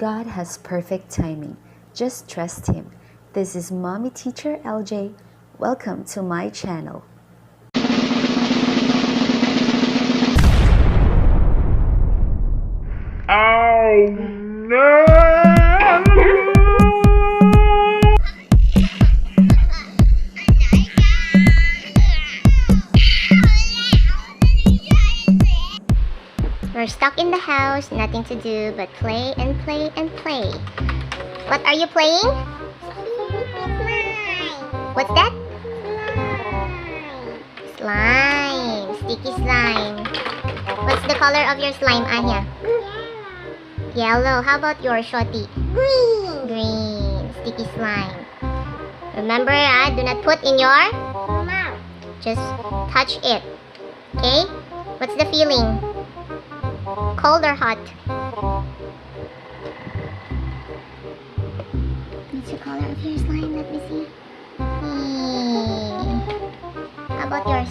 God has perfect timing. Just trust Him. This is Mommy Teacher LJ. Welcome to my channel. Oh no! We're stuck in the house, nothing to do but play and play and play. What are you playing? What's that? Slime. Sticky slime. What's the color of your slime, Anya? Yellow. How about your shorty? Green. Sticky slime. Remember, do not put in your mouth. Just touch it. Okay? What's the feeling? Cold or hot? What's the color of your slime? Let me see. How about yours?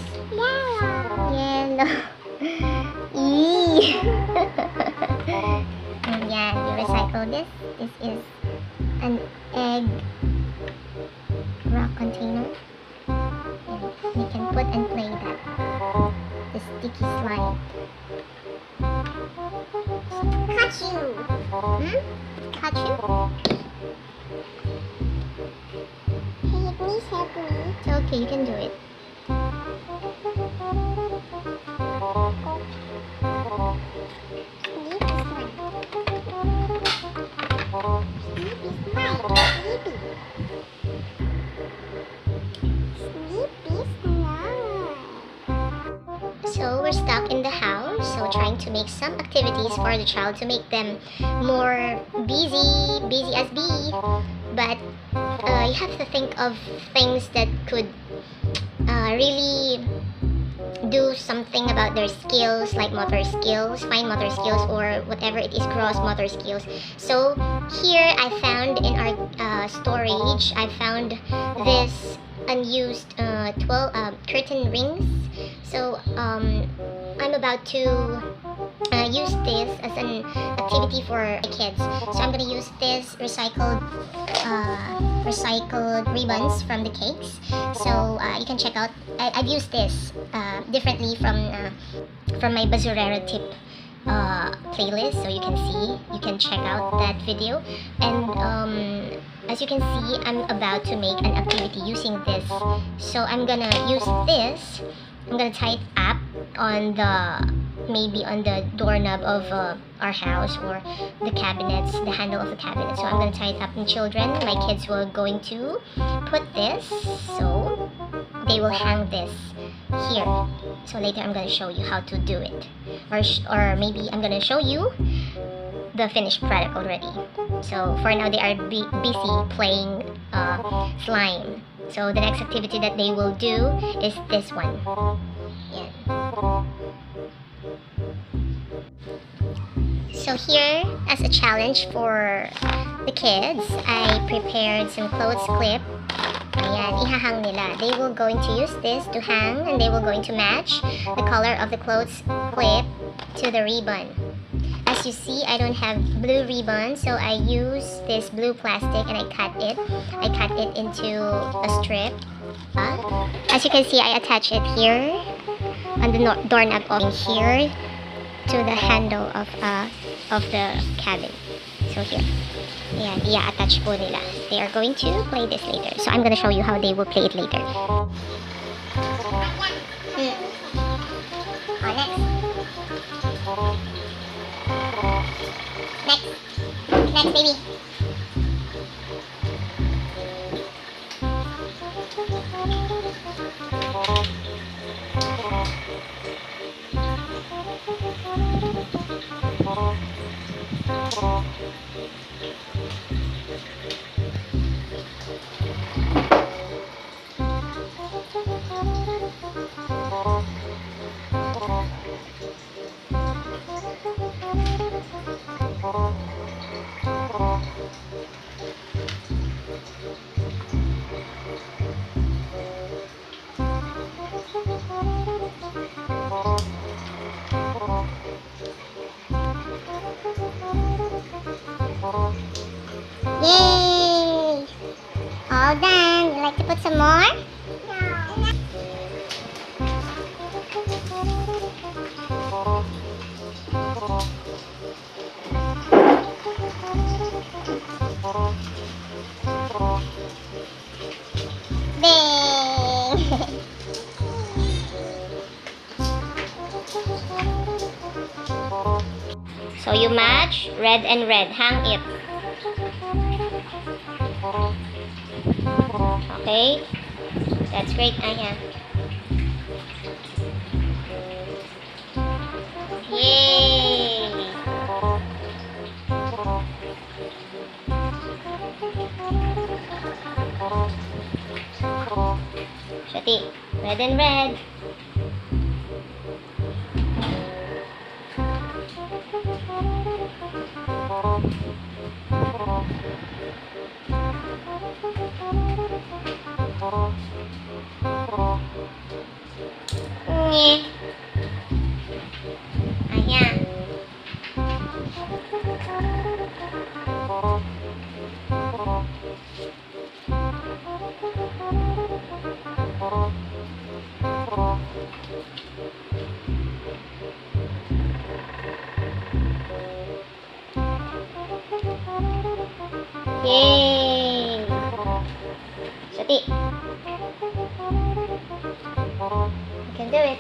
Yellow. Yeah, you recycle this. This is an egg rock container. And we can put and play that. The sticky slime. Catch you! Catch you? Hey, please help me. It's okay, you can do it. So we're stuck in the house, so trying to make some activities for the child to make them more busy as bee. But you have to think of things that could really do something about their skills, like motor skills, fine motor skills, or whatever it is, gross motor skills. So here I found in our storage, I found this unused 12 curtain rings. So I'm about to use this as an activity for kids. So I'm gonna use this recycled ribbons from the cakes. So you can check out. I've used this differently from my basurero tip playlist, so you can check out that video. And as you can see, I'm about to make an activity using this. So I'm gonna use this. I'm gonna tie it up on maybe on the doorknob of our house, or the cabinets, the handle of the cabinet. So I'm gonna tie it up in children. My kids were going to put this, so they will hang this here. So later I'm gonna show you how to do it, or maybe I'm gonna show you the finished product already. So for now they are busy playing slime. So the next activity that they will do is this one. Yeah. So here, as a challenge for the kids, I prepared some clothes clip. Ayan, ihahang nila. They will going to use this to hang, and they will going to match the color of the clothes clip to the ribbon. As you see, I don't have blue ribbon, so I use this blue plastic and I cut it. I cut it into a strip. As you can see, I attach it here on the doorknob of here to the handle of the cabin. So here. Ayan, i-attach po nila. They are going to play this later. So I'm gonna show you how they will play it later. Next, baby. some more? Bang! So you match red and red. Hang it. Okay? That's great, Aya. Yay! Shati, red and red. Nye. Ayan. Yay! Shati. You can do it.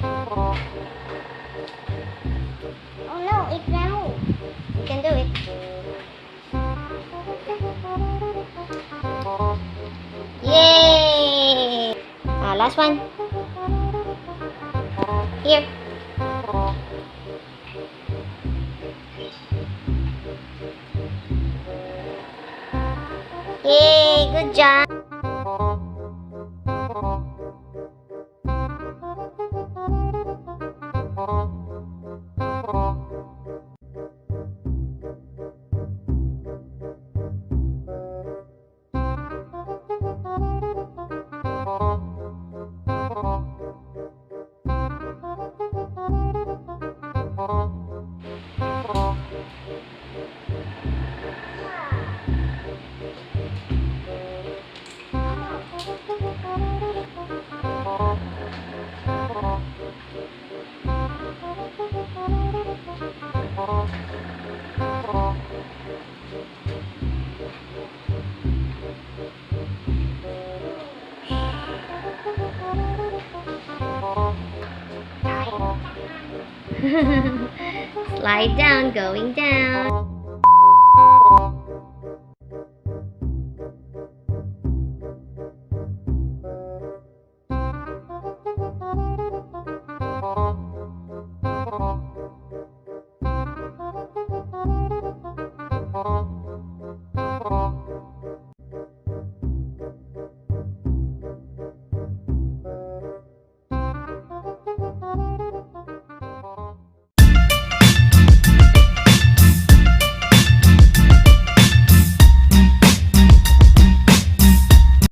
Oh no, it ran. You can do it. Yay! Last one. Here. Yay! Good job. Slide down, going down.